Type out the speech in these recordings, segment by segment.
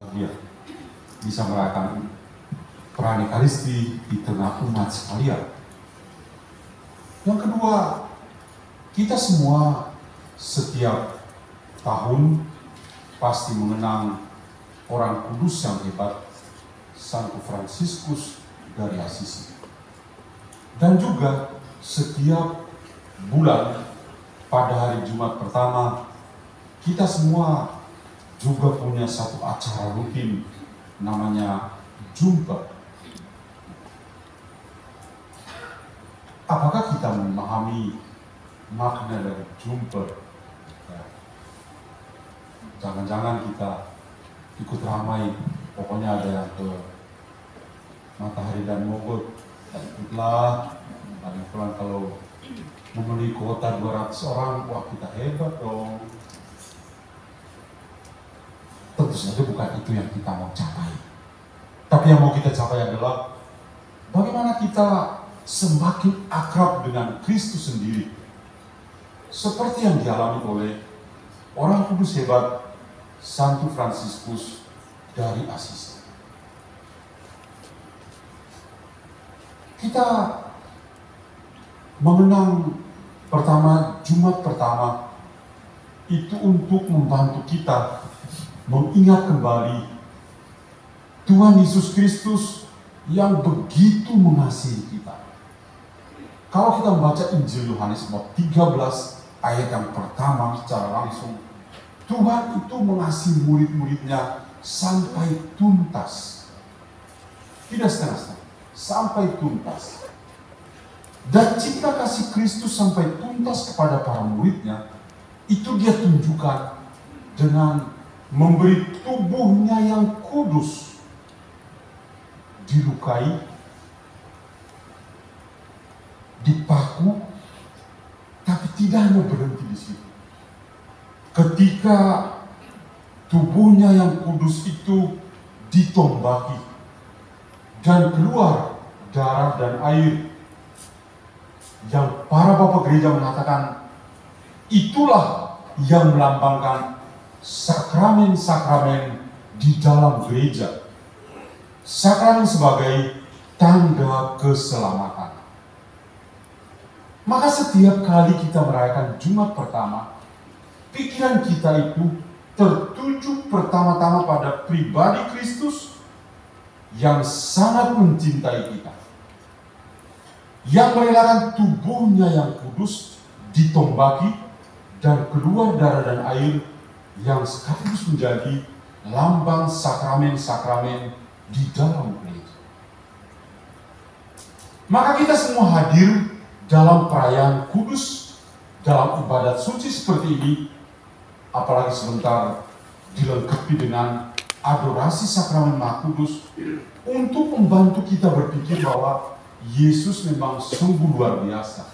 dia bisa merayakan perayaan Ekaristi di tengah umat sekalian. Yang kedua, kita semua setiap tahun pasti mengenang orang kudus yang hebat, Santo Fransiskus dari Assisi. Dan juga setiap bulan pada hari Jumat pertama, kita semua juga punya satu acara rutin namanya Jumper. Apakah kita memahami makna dari Jumper? Ya. Jangan-jangan kita ikut ramai, pokoknya ada yang ke Matahari dan Mogot, dan ikutlah. Paling pulang kalau memenuhi kuota 200 orang, wah kita hebat dong. Tentu saja bukan itu yang kita mau capai. Tapi yang mau kita capai adalah bagaimana kita semakin akrab dengan Kristus sendiri. Seperti yang dialami oleh orang kudus hebat Santo Fransiskus dari Assisi. Kita mengenang pertama Jumat pertama itu untuk membantu kita mengingat kembali Tuhan Yesus Kristus yang begitu mengasihi kita. Kalau kita membaca Injil Yohanes bab 13 ayat yang pertama secara langsung, Tuhan itu mengasihi murid-muridnya sampai tuntas. Tidak setengah-setengah, sampai tuntas. Dan cinta kasih Kristus sampai tuntas kepada para muridnya, itu dia tunjukkan dengan memberi tubuhnya yang kudus, dilukai, dipaku, tapi tidak hanya berhenti di situ. Ketika tubuhnya yang kudus itu ditombaki dan keluar darah dan air, yang para bapak gereja mengatakan itulah yang melambangkan sakramen-sakramen di dalam gereja. Sakramen sebagai tanda keselamatan. Maka setiap kali kita merayakan Jumat pertama, pikiran kita itu tertuju pertama-tama pada pribadi Kristus yang sangat mencintai kita, yang merelakan tubuhnya yang kudus ditombaki dan keluar darah dan air yang sekaligus menjadi lambang sakramen-sakramen di dalam gereja. Maka kita semua hadir dalam perayaan kudus, dalam ibadat suci seperti ini, apalagi sebentar dilengkapi dengan adorasi sakramen Maha Kudus untuk membantu kita berpikir bahwa Yesus memang sungguh luar biasa.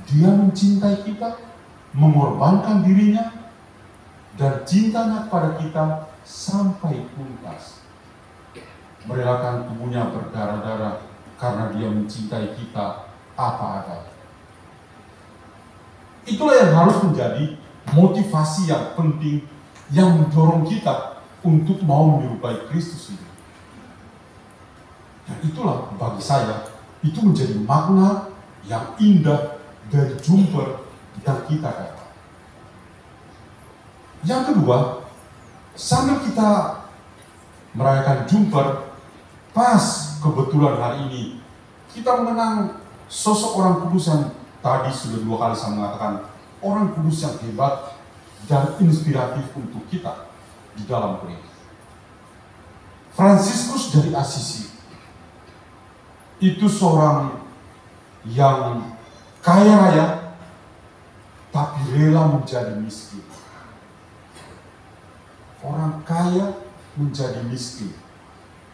Dia mencintai kita, mengorbankan dirinya, dan cintanya kepada kita sampai tuntas. Merelakan tubuhnya berdarah-darah karena dia mencintai kita apa adanya. Itulah yang harus menjadi motivasi yang penting yang mendorong kita untuk mau menyerupai Kristus ini. Dan itulah bagi saya, itu menjadi makna yang indah dari Jumper yang kita dapat. Yang kedua, sambil kita merayakan Jumper, pas kebetulan hari ini kita mengenang sosok orang kudus yang tadi sudah 2 kali saya mengatakan, orang kudus yang hebat dan inspiratif untuk kita di dalam gereja. Fransiskus dari Assisi itu seorang yang kaya raya tapi rela menjadi miskin. Orang kaya menjadi miskin.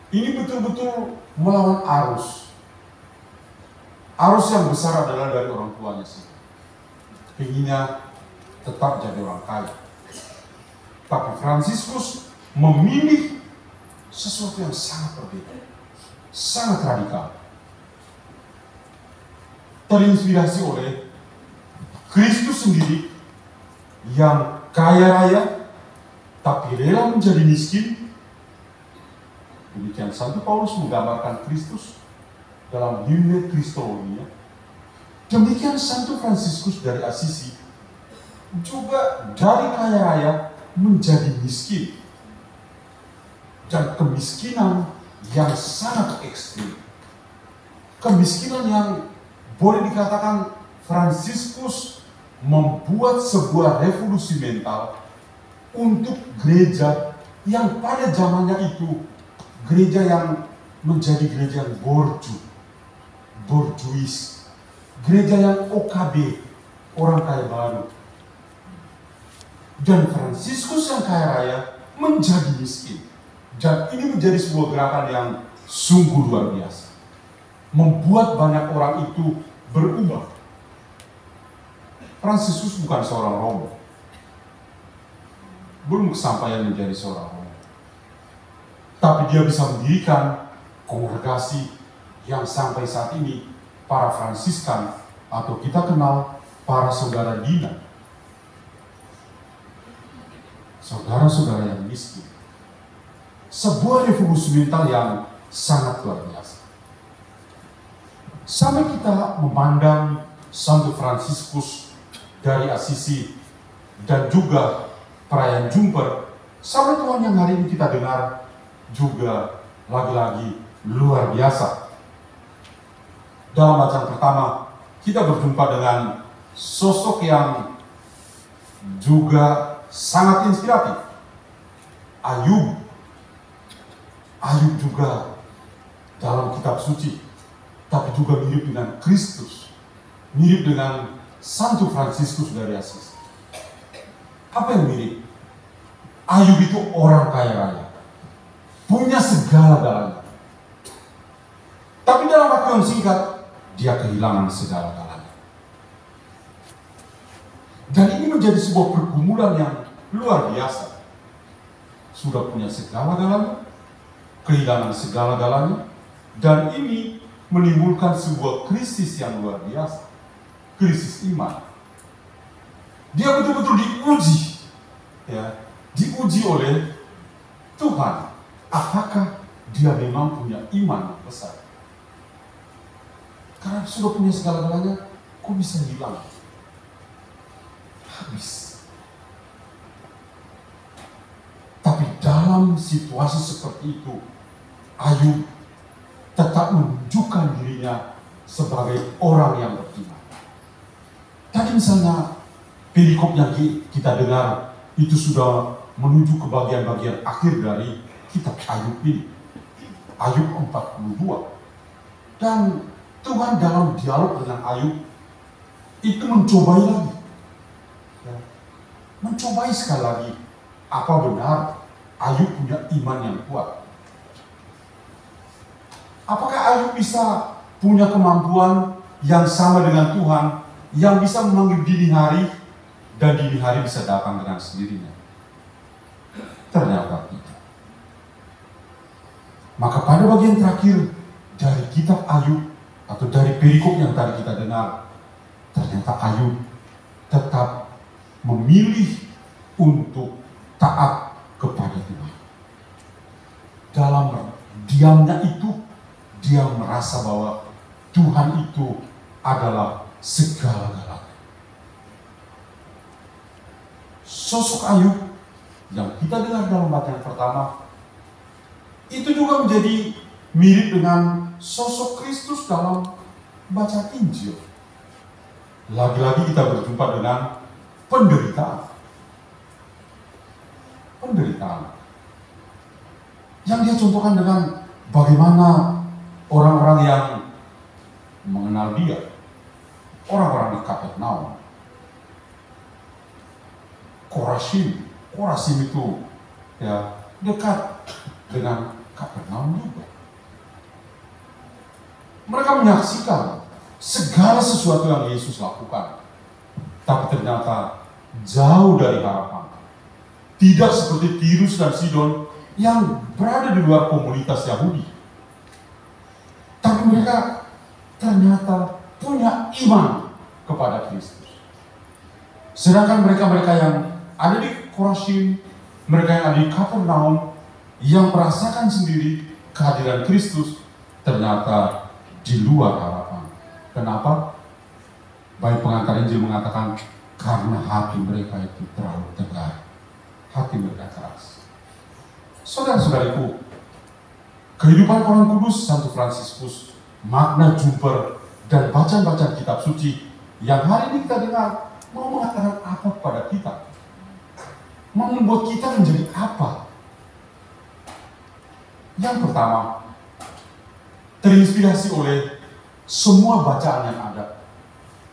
Ini betul-betul melawan arus. Arus yang besar adalah dari orang tuanya sih. Pengennya tetap jadi orang kaya. Tapi Fransiskus memilih sesuatu yang sangat berbeda. Sangat radikal. Terinspirasi oleh Kristus sendiri yang kaya raya tapi rela menjadi miskin Demikian Santo Paulus menggambarkan Kristus dalam himne Kristologinya. Demikian Santo Fransiskus dari Assisi juga dari kaya raya menjadi miskin. Dan kemiskinan yang sangat ekstrim. Kemiskinan yang boleh dikatakan Fransiskus membuat sebuah revolusi mental untuk gereja yang pada zamannya itu gereja yang menjadi gereja yang borjuis, gereja yang OKB, orang kaya baru. Dan Fransiskus yang kaya raya menjadi miskin. Dan ini menjadi sebuah gerakan yang sungguh luar biasa. Membuat banyak orang itu berubah. Fransiskus bukan seorang Romo. Belum kesampaian menjadi seorang Romo. Tapi dia bisa mendirikan kongregasi yang sampai saat ini para Fransiskan atau kita kenal para saudara Dina. Saudara-saudara yang miskin. Sebuah revolusi mental yang sangat luar biasa. Sampai kita memandang Santo Fransiskus dari Assisi dan juga perayaan Jumper, sampai Tuhan yang hari ini kita dengar juga lagi-lagi luar biasa. Dalam bacaan pertama, kita berjumpa dengan sosok yang juga sangat inspiratif. Ayub juga dalam kitab suci, tapi juga mirip dengan Kristus, mirip dengan Santo Fransiskus dari Assisi. Apa yang mirip? Ayub itu orang kaya raya, punya segala-galanya. Tapi dalam waktu yang singkat, dia kehilangan segala-galanya. Dan ini menjadi sebuah pergumulan yang luar biasa. Sudah punya segala-galanya, kehilangan segala-galanya, dan ini menimbulkan sebuah krisis yang luar biasa. Krisis iman. Dia betul-betul diuji, ya, diuji oleh Tuhan. Apakah dia memang punya iman yang besar? Karena sudah punya segala-galanya, kok bisa hilang? Habis. Tapi dalam situasi seperti itu, Ayub tetap menunjukkan dirinya sebagai orang yang beriman. Tadi misalnya perikop yang kita dengar itu sudah menuju ke bagian-bagian akhir dari kitab Ayub ini. Ayub 42. Dan Tuhan dalam dialog dengan Ayub itu mencobai lagi. Ya, mencobai sekali lagi apa benar Ayub punya iman yang kuat. Apakah Ayub bisa punya kemampuan yang sama dengan Tuhan, yang bisa memanggil dini hari, dan dini hari bisa datang dengan sendirinya? Ternyata tidak. Maka pada bagian terakhir dari kitab Ayub, atau dari perikop yang tadi kita dengar, ternyata Ayub tetap memilih untuk taat kepada Tuhan. Dalam diamnya itu, dia merasa bahwa Tuhan itu adalah segala-galanya. Sosok Ayub yang kita dengar dalam bacaan pertama itu juga menjadi mirip dengan sosok Kristus dalam bacaan Injil. Lagi-lagi kita berjumpa dengan penderitaan. Penderitaan yang dia contohkan dengan bagaimana orang-orang yang mengenal dia, orang-orang di Kapernaum, Korasim itu ya dekat dengan Kapernaum juga. Mereka menyaksikan segala sesuatu yang Yesus lakukan, tapi ternyata jauh dari harapan. Tidak seperti Tirus dan Sidon yang berada di luar komunitas Yahudi. Tapi mereka ternyata punya iman kepada Kristus. Sedangkan mereka-mereka yang ada di Korasim, mereka yang ada di Kapernaum, yang merasakan sendiri kehadiran Kristus ternyata di luar harapan. Kenapa? Baik pengantar Injil mengatakan karena hati mereka itu terlalu tegar, hati mereka keras. Saudara-saudariku, kehidupan orang kudus Santo Fransiskus, makna jumper dan bacaan-bacaan kitab suci yang hari ini kita dengar mau mengatakan apa kepada kita? Mau membuat kita menjadi apa? Yang pertama, terinspirasi oleh semua bacaan yang ada.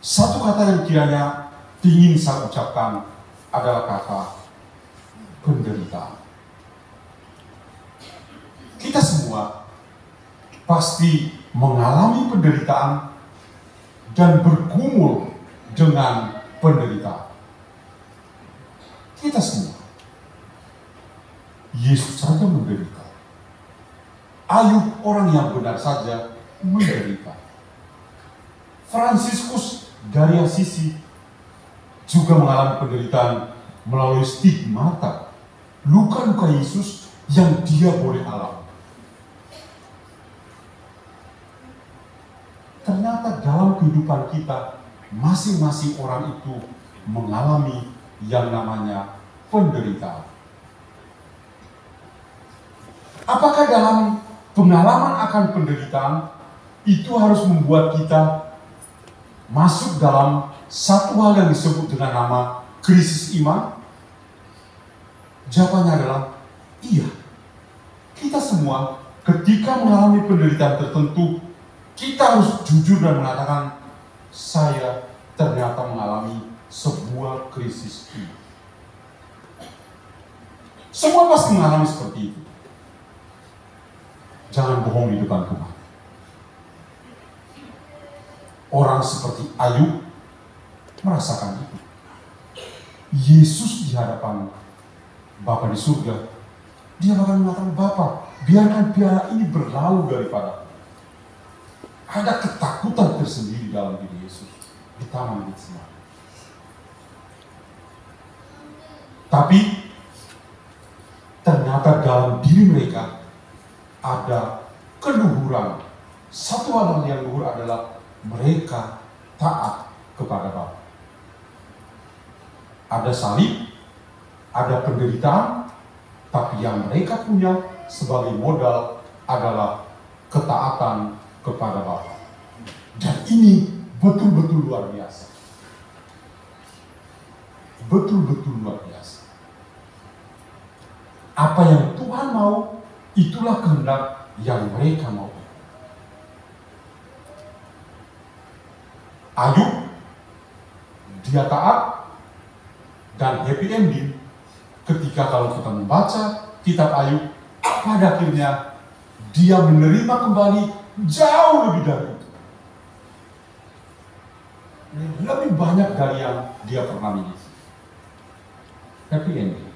Satu kata yang kiranya ingin saya ucapkan adalah kata penderitaan. Kita semua pasti mengalami penderitaan dan bergumul dengan penderitaan. Kita semua. Yesus saja menderita. Ayub orang yang benar saja menderita. Fransiskus dari Assisi juga mengalami penderitaan melalui stigmata, luka-luka Yesus yang dia boleh alami. Ternyata dalam kehidupan kita, masing-masing orang itu mengalami yang namanya penderitaan. Apakah dalam pengalaman akan penderitaan itu harus membuat kita masuk dalam satu hal yang disebut dengan nama krisis iman? Jawabannya adalah iya. Kita semua ketika mengalami penderitaan tertentu, kita harus jujur dan mengatakan, saya ternyata mengalami sebuah krisis iman. Semua pasti mengalami seperti itu. Jangan bohong di depan Tuhan. Orang seperti Ayub merasakan itu. Yesus di hadapan Bapa di surga, dia bahkan mengatakan, Bapa, biarkan piala ini berlalu daripada. Ada ketakutan tersendiri dalam diri Yesus di Taman Getsemani. Tapi ternyata dalam diri mereka ada keluhuran. Satu hal yang luhur adalah mereka taat kepada Bapa. Ada salib, ada penderitaan, tapi yang mereka punya sebagai modal adalah ketaatan kepada Bapa. Dan ini betul-betul luar biasa. Betul-betul luar biasa. Apa yang Tuhan mau, itulah kehendak yang mereka mau. Ayub, dia taat dan happy ending ketika kalau kita membaca kitab Ayub, pada akhirnya dia menerima kembali jauh lebih dari itu. Lebih banyak dari yang dia pernah miliki. Happy ending.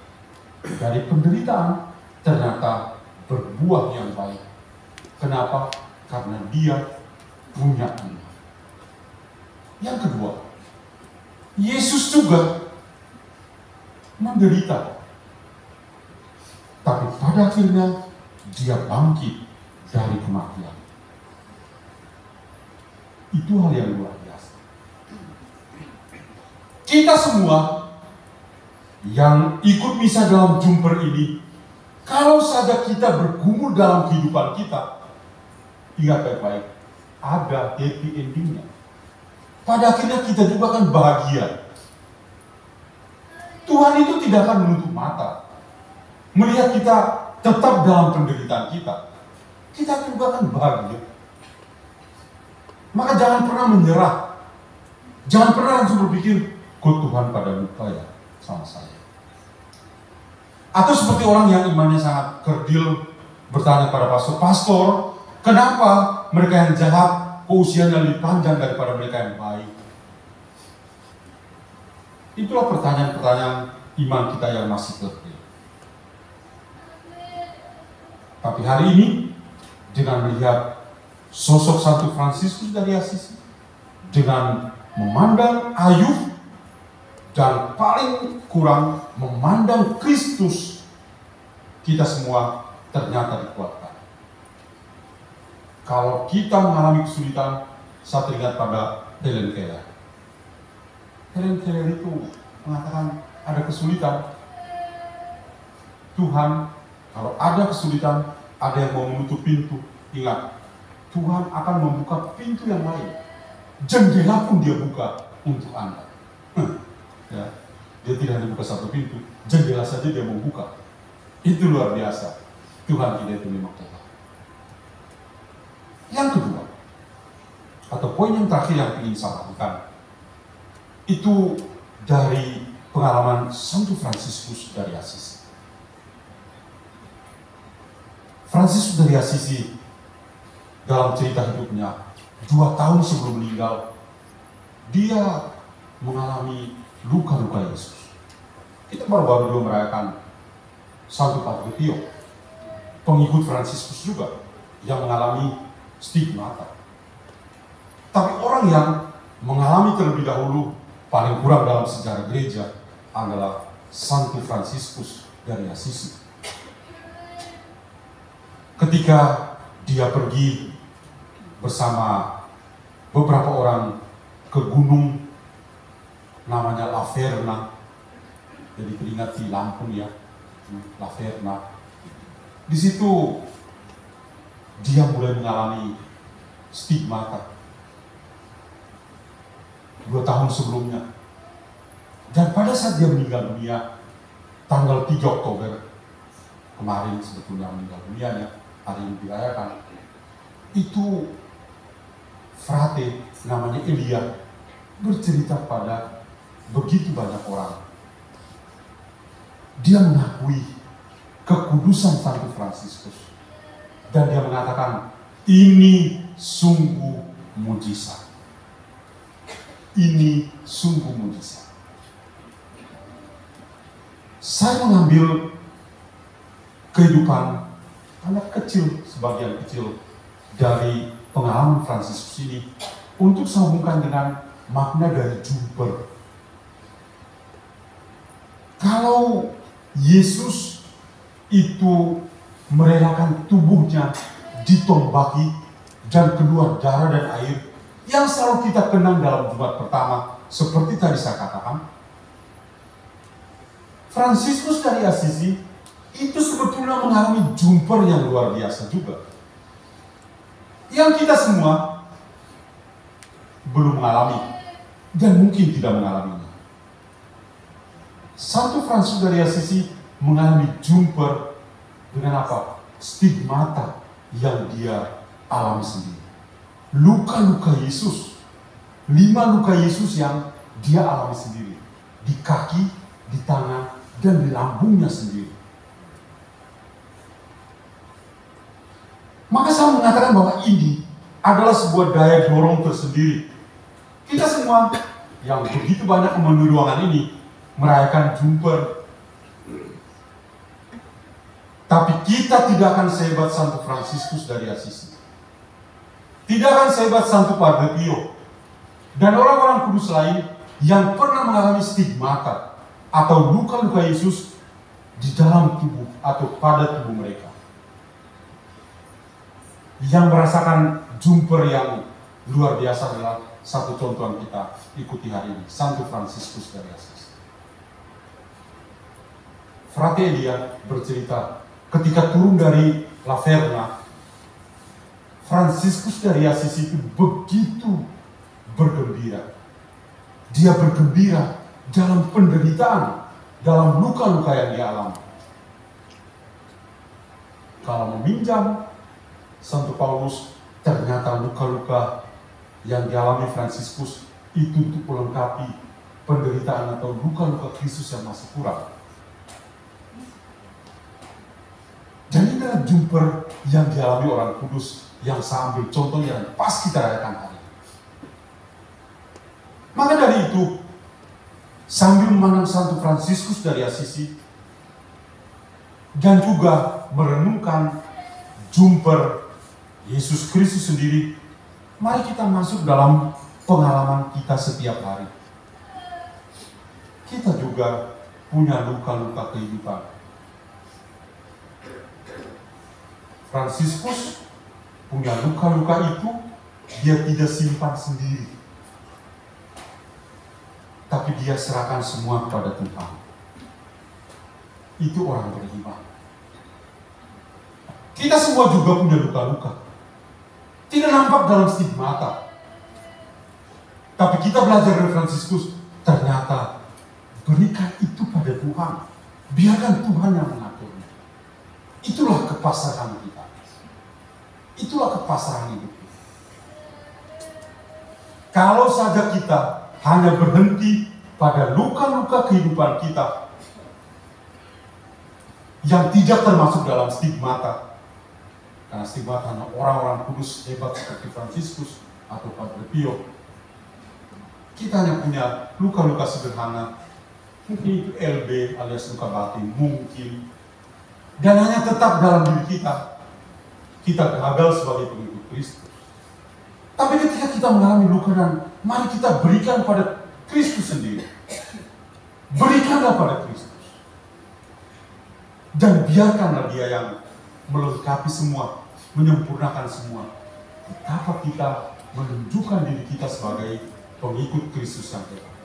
Dari penderitaan ternyata berbuah yang baik. Kenapa? Karena dia punya iman. Yang kedua, Yesus juga menderita. Tapi pada akhirnya dia bangkit dari kematian. Itu hal yang luar biasa. Kita semua yang ikut misa dalam jumper ini, kalau saja kita bergumul dalam kehidupan kita, ingat baik-baik, ada happy endingnya. Pada akhirnya kita juga akan bahagia. Tuhan itu tidak akan menutup mata melihat kita tetap dalam penderitaan kita. Kita juga akan bahagia. Maka jangan pernah menyerah. Jangan pernah langsung berpikir, kok Tuhan pada lupa ya sama saya. Atau seperti orang yang imannya sangat kerdil bertanya pada pastor, kenapa mereka yang jahat usianya lebih panjang daripada mereka yang baik? Itulah pertanyaan-pertanyaan iman kita yang masih kerdil. Tapi hari ini dengan melihat sosok Santo Fransiskus dari Assisi, dengan memandang Ayub, dan paling kurang memandang Kristus, kita semua ternyata dikuatkan. Kalau kita mengalami kesulitan, saya teringat pada Helen Keller. Helen Keller itu mengatakan ada kesulitan. Tuhan, kalau ada kesulitan, ada yang mau menutup pintu. Ingat, Tuhan akan membuka pintu yang lain. Jendela pun dia buka untuk Anda. Ya, dia tidak hanya buka satu pintu, jendela saja dia membuka. Itu luar biasa. Tuhan kita itu memang Tuhan. Yang kedua, atau poin yang terakhir yang ingin saya lakukan, itu dari pengalaman Santo Fransiskus dari Assisi. Fransiskus dari Assisi dalam cerita hidupnya, 2 tahun sebelum meninggal, dia mengalami luka-luka Yesus. Kita baru-baru juga merayakan Santo Padre Pio, pengikut Fransiskus juga, yang mengalami stigmata. Tapi orang yang mengalami terlebih dahulu, paling kurang dalam sejarah gereja, adalah Santo Fransiskus dari Assisi. Ketika dia pergi bersama beberapa orang ke gunung namanya La Verna, jadi teringat di Lampung ya, La Verna. Di situ dia mulai mengalami stigmata 2 tahun sebelumnya. Dan pada saat dia meninggal dunia, tanggal 3 Oktober kemarin sebetulnya meninggal dunianya, hari ini dirayakan, itu frate namanya Elia bercerita pada begitu banyak orang. Dia mengakui kekudusan Santo Fransiskus. Dan dia mengatakan, ini sungguh mujizat. Ini sungguh mujizat. Saya mengambil kehidupan anak kecil, sebagian kecil dari pengalaman Fransiskus ini untuk sambungkan dengan makna dari jumper. Kalau Yesus itu merelakan tubuhnya ditombaki dan keluar darah dan air, yang selalu kita kenang dalam Jumat pertama, seperti tadi saya katakan, Fransiskus dari Assisi itu sebetulnya mengalami jumper yang luar biasa juga, yang kita semua belum mengalami dan mungkin tidak mengalaminya. Santo Fransiskus dari Assisi mengalami jumper dengan apa? Stigmata yang dia alami sendiri. Luka-luka Yesus, 5 luka Yesus yang dia alami sendiri, di kaki, di tangan, dan di lambungnya sendiri. Maka saya mengatakan bahwa ini adalah sebuah daya dorong tersendiri. Kita semua yang begitu banyak memenuhi ruangan ini merayakan jumper. Tapi kita tidak akan sehebat Santo Fransiskus dari Assisi. Tidak akan sehebat Santo Padre Pio dan orang-orang kudus lain yang pernah mengalami stigmata atau luka-luka Yesus di dalam tubuh atau pada tubuh mereka. Yang merasakan jumper yang luar biasa adalah satu contoh yang kita ikuti hari ini, Santo Fransiskus dari Assisi. Frate Elia bercerita, ketika turun dari La Verna, Fransiskus dari Assisi itu begitu bergembira. Dia bergembira dalam penderitaan, dalam luka-luka yang dia alami. Kalau meminjam Santo Paulus, ternyata luka-luka yang dialami Fransiskus itu untuk melengkapi penderitaan atau luka-luka Kristus yang masih kurang. Dan ini adalah jumper yang dialami orang kudus yang saya ambil contohnya dan pas kita rayakan hari ini. Maka dari itu, sambil memandang Santo Fransiskus dari Assisi dan juga merenungkan jumper Yesus Kristus sendiri, mari kita masuk dalam pengalaman kita setiap hari. Kita juga punya luka-luka kehidupan. Fransiskus punya luka-luka itu, dia tidak simpan sendiri. Tapi dia serahkan semua kepada Tuhan. Itu orang beriman. Kita semua juga punya luka-luka. Tidak nampak dalam stigmata. Tapi kita belajar dari Fransiskus, ternyata berikan itu pada Tuhan. Biarkan Tuhan yang mengaturnya. Itulah kepasrahan kita. Itulah kepasrahan hidup kita. Kalau saja kita hanya berhenti pada luka-luka kehidupan kita yang tidak termasuk dalam stigmata, karena stigmata hanya orang-orang kudus hebat seperti Fransiskus atau Padre Pio. Kita hanya punya luka-luka sederhana, mungkin itu LB alias luka batin, mungkin, dan hanya tetap dalam diri kita. Kita gagal sebagai pengikut Kristus. Tapi ketika kita mengalami luka, dan mari kita berikan pada Kristus sendiri. Berikanlah pada Kristus. Dan biarkanlah dia yang melengkapi semua, menyempurnakan semua. Betapa kita menunjukkan diri kita sebagai pengikut Kristus yang hebat.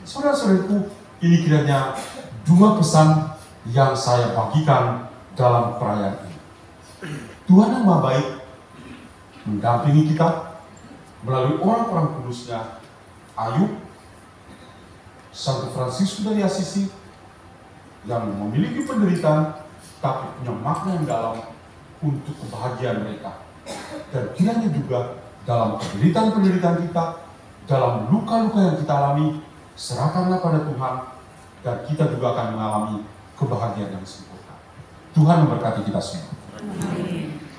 Saudara-saudaraku, ini kiranya dua pesan yang saya bagikan dalam perayaan ini. Tuhan yang Maha Baik mendampingi kita melalui orang-orang kudusnya, Ayub, Santo Fransiskus dari Assisi, yang memiliki penderitaan tapi punya makna yang dalam untuk kebahagiaan mereka. Dan kiranya juga dalam penderitaan-penderitaan kita, dalam luka-luka yang kita alami, serahkanlah pada Tuhan, dan kita juga akan mengalami kebahagiaan yang sempurna. Tuhan memberkati kita semua.